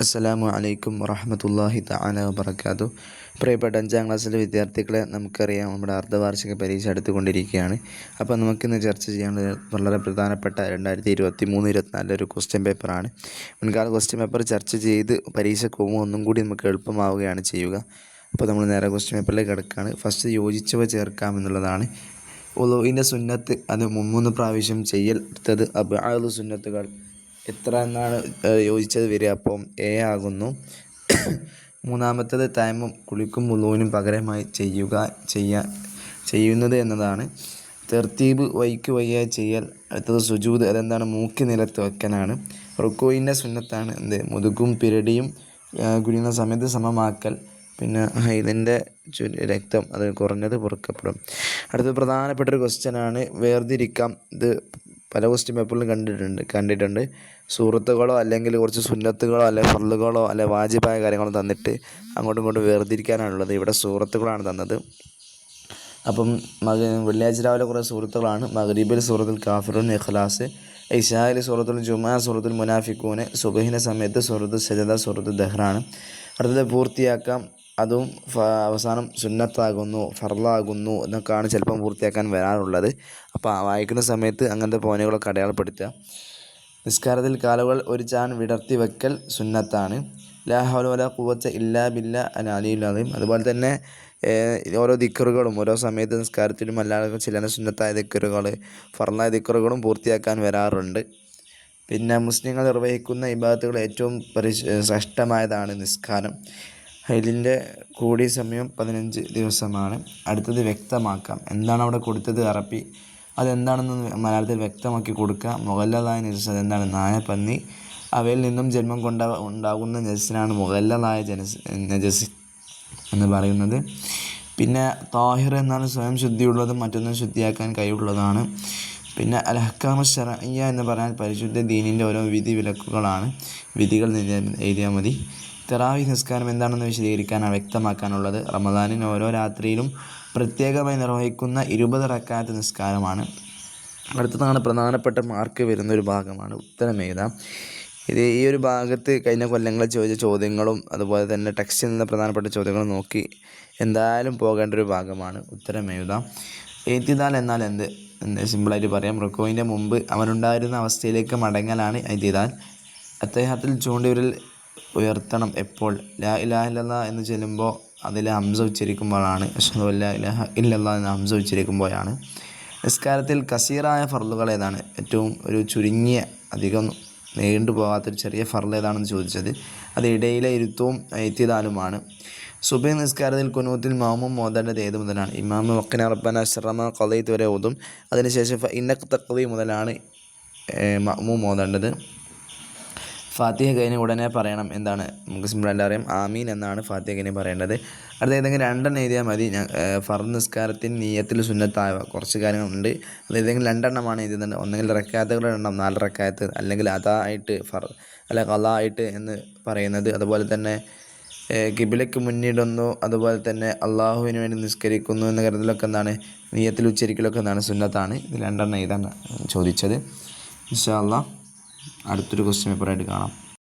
അസ്സലാമു അലൈക്കും വറഹ്മത്തുള്ളാഹി തആല വബറകാതുഹു. പ്രിയപ്പെട്ട 5ാം ക്ലാസ്സിലെ വിദ്യാർത്ഥികളെ, നമുക്കറിയാം നമ്മുടെ അർദ്ധവാർഷിക പരീക്ഷ അടുത്തുകൊണ്ടിരിക്കുകയാണ്. അപ്പോൾ നമുക്കിന്ന് ചർച്ച ചെയ്യാനുള്ളത് വളരെ പ്രധാനപ്പെട്ട 2023-24 ഒരു ക്വസ്റ്റ്യൻ പേപ്പറാണ്. മുൻകാല ക്വസ്റ്റ്യൻ പേപ്പർ ചർച്ച ചെയ്ത് പരീക്ഷയ്ക്ക് പോകുമ്പോൾ ഒന്നും കൂടി നമുക്ക് എളുപ്പമാവുകയാണ് ചെയ്യുക. അപ്പോൾ നമ്മൾ നേരെ ക്വസ്റ്റ്യൻ പേപ്പറിലേക്ക് കിടക്കുകയാണ്. ഫസ്റ്റ് യോജിച്ചവ ചേർക്കാമെന്നുള്ളതാണ്. ഉളുവിൻ്റെ സുന്നത്ത് അത് 3 പ്രാവശ്യം ചെയ്യൽ. അടുത്തത് അബ്ആദു സുന്നത്തുകൾ എത്ര എന്നാണ് യോജിച്ചത് വരിക, അപ്പം എ ആകുന്നു. മൂന്നാമത്തേത് തയമ്മും കുളിക്കും വുളൂവിനും പകരമായി ചെയ്യുന്നത് എന്നതാണ്. തർത്തീബ് വൈക്ക് വയ്യായി ചെയ്യൽ. അടുത്തത് സുജൂദ്, അതെന്താണ് മൂക്കി നിലത്ത് വെക്കലാണ്. റുക്കൂഇൻ്റെ സുന്നത്താണ് മുതുകും പിരടിയും കുനിയുന്ന സമയത്ത് സമമാക്കൽ. പിന്നെ ഇതിൻ്റെ രക്തം അത് കുറഞ്ഞത് പൊറുക്കപ്പെടും. അടുത്ത പ്രധാനപ്പെട്ടൊരു ക്വസ്റ്റ്യനാണ് വേർതിരിക്കാം. ഇത് പല ക്വസ്റ്റ്യൻ പേപ്പറിലും കണ്ടിട്ടുണ്ട്. സൂറത്തുകളോ അല്ലെങ്കിൽ കുറച്ച് സുന്നത്തുകളോ അല്ലെങ്കിൽ ഫർളുകളോ അല്ലെങ്കിൽ വാജിബായ കാര്യങ്ങളോ തന്നിട്ട് അങ്ങോട്ടും ഇങ്ങോട്ടും വേർതിരിക്കാനാണുള്ളത്. ഇവിടെ സൂറത്തുകളാണ് തന്നത്. അപ്പം വെള്ളിയാഴ്ച രാവിലെ കുറേ സൂറത്തുകളാണ്. മഗ്രിബിൽ സൂറത്തുൽ കാഫിറൂൻ, ഇഖ്ലാസ്. ഇശായിൽ സൂറത്തുൽ ജുമുഅ, സൂറത്തുൽ മുനാഫിഖൂൻ. സുബ്ഹിൻ്റെ സമയത്ത് സൂറത്തുൽ സജദ, സൂറത്തുൽ ദഹ്റാണ്. അടുത്തത് പൂർത്തിയാക്കാം. അതും അവസാനം സുന്നത്താകുന്നു, ഫർളാകുന്നു എന്നൊക്കെയാണ് ചിലപ്പം പൂർത്തിയാക്കാൻ വരാറുള്ളത്. അപ്പോൾ വായിക്കുന്ന സമയത്ത് അങ്ങനത്തെ പോയിന്റുകളൊക്കെ അടയാളപ്പെടുത്തുക. നിസ്കാരത്തിൽ കാലുകൾ ഒരു ചാൺ വിടർത്തി വെക്കൽ സുന്നത്താണ്. ലാ ഹൗല വലാ ഖുവത ഇല്ലാ ബില്ലാ അൽ അലിയുൽ അദീം. അതുപോലെ തന്നെ ഓരോ ദിക്റുകളും ഓരോ സമയത്ത് നിസ്കാരത്തിലും അല്ലാതെ ചില സുന്നത്തായ ദിക്റുകൾ, ഫർളായ ദിക്റുകളും പൂർത്തിയാക്കാൻ വരാറുണ്ട്. പിന്നെ മുസ്ലിങ്ങൾ നിർവഹിക്കുന്ന ഇബാദത്തുകൾ ഏറ്റവും ശ്രേഷ്ഠമായതാണ് നിസ്കാരം. ഇതിൻ്റെ കൂടിയ സമയം 15 ദിവസമാണ്. അടുത്തത് വ്യക്തമാക്കാം. എന്താണ് അവിടെ കൊടുത്തത് അറബി, അതെന്താണെന്ന് മലയാളത്തിൽ വ്യക്തമാക്കി കൊടുക്കുക. മുഗല്ലദായ നജസ്, അതെന്താണ് നായ, പന്നി. അവയിൽ നിന്നും ജന്മം ഉണ്ടാകുന്ന നജസിനാണ് മുഗല്ലദായ നജസ് എന്ന് പറയുന്നത്. പിന്നെ താഹിർ എന്നാണ് സ്വയം ശുദ്ധിയുള്ളതും മറ്റൊന്നും ശുദ്ധിയാക്കാൻ കഴിവുള്ളതാണ്. പിന്നെ അൽ അഹ്കാമു ശർഇയ്യ എന്ന് പറഞ്ഞാൽ പരിശുദ്ധ ദീനിൻ്റെ ഓരോ വിധി വിലക്കുകളാണ്. വിധികൾ എഴുതിയാൽ മതി. തറാവീഹ് നിസ്കാരം എന്താണെന്ന് വിശദീകരിക്കാനാണ് വ്യക്തമാക്കാനുള്ളത്. റമദാനിന് ഓരോ രാത്രിയിലും പ്രത്യേകമായി നിർവഹിക്കുന്ന 20 റക്അത്ത് നിസ്കാരമാണ്. അടുത്തതാണ് പ്രധാനപ്പെട്ട മാർക്ക് വരുന്നൊരു ഭാഗമാണ് ഉത്തരം എഴുതാം. ഈ ഒരു ഭാഗത്ത് കഴിഞ്ഞ കൊല്ലങ്ങളിൽ ചോദിച്ച ചോദ്യങ്ങളും അതുപോലെ തന്നെ ടെക്സ്റ്റിൽ നിന്ന് പ്രധാനപ്പെട്ട ചോദ്യങ്ങളും നോക്കി എന്തായാലും പോകേണ്ട ഒരു ഭാഗമാണ്. ഉത്തരം എഴുതാം. ഇഅ്തിദാൽ എന്നാൽ എന്ത് സിമ്പിളായിട്ട് പറയാം. റുക്കൂഇൻ്റെ മുമ്പ് അവനുണ്ടായിരുന്ന അവസ്ഥയിലേക്ക് മടങ്ങലാണ് ഇഅ്തിദാൽ. അത്തഹിയ്യാത്തിൽ ചൂണ്ടുവിരൽ ഉയർത്തണം എപ്പോൾ? ലാ ഇലാഹ ഇല്ലല്ലാഹ് എന്ന് ചൊല്ലുമ്പോൾ അതിൽ ഹംസ ഉച്ചരിക്കുമ്പോഴാണ്. അശ്ഹദു അല്ലാ ഇലാഹ ഇല്ലല്ലാഹ് എന്ന് ഹംസ ഉച്ചരിക്കുമ്പോഴാണ്. നിസ്കാരത്തിൽ കസീറായ ഫർളുകൾ ഏതാണ്? ഏറ്റവും ഒരു ചുരുങ്ങിയ അധികം നീണ്ടു പോകാത്തൊരു ചെറിയ ഫർള് ഏതാണെന്ന് ചോദിച്ചത്. അത് ഇടയിലെ ഇരുത്തവും ഇഅ്തിദാലുമാണ്. സുബ്ഹി നിസ്കാരത്തിൽ ഖുനൂത്തിൽ മഅ്മൂം ഓതേണ്ടത് ഏത് മുതലാണ്? ഇമാം വഖ്ന റബ്ബന ശർറ മാ ഖളൈത വരെ ഓതും. അതിനുശേഷം ഇന്നക തഖ്ദി മുതലാണ് മഅ്മൂം ഓതേണ്ടത്. ഫാത്തിഹ കഴിഞ്ഞ് ഉടനെ പറയണം. എന്താണ്? നമുക്ക് സിമ്പിളായിട്ട് അറിയാം, ആമീൻ എന്നാണ് ഫാത്തിഹ കഴിഞ്ഞ് പറയേണ്ടത്. അടുത്ത ഏതെങ്കിലും 2 എഴുതിയാൽ മതി. ഫർദ് നിസ്കാരത്തിന് നിയ്യത്തിൽ സുന്നത്തായ കുറച്ച് കാര്യങ്ങളുണ്ട്. അത് ഏതെങ്കിലും 2 എഴുതുന്നത്. ഒന്നെങ്കിൽ റക്അത്തുകൾ എണ്ണം 4 റക്അത്ത്, അല്ലെങ്കിൽ അദാ ആയിട്ട് അല്ല ഖളാ ആയിട്ട് എന്ന് പറയുന്നത്. അതുപോലെ തന്നെ ഖിബ്ലയ്ക്ക് മുന്നിടുന്നു, അതുപോലെ തന്നെ അള്ളാഹുവിന് വേണ്ടി നിസ്കരിക്കുന്നു എന്ന കാര്യത്തിലൊക്കെ എന്താണ് നിയ്യത്തിൽ ഉച്ചരിക്കലൊക്കെ എന്താണ് സുന്നത്താണ്. ഇത് 2 എഴുതാൻ ചോദിച്ചത്. ഇൻഷാ അല്ലാഹ് അടുത്തൊരു ക്വസ്റ്റ്യൻ പേപ്പറായിട്ട് കാണാം.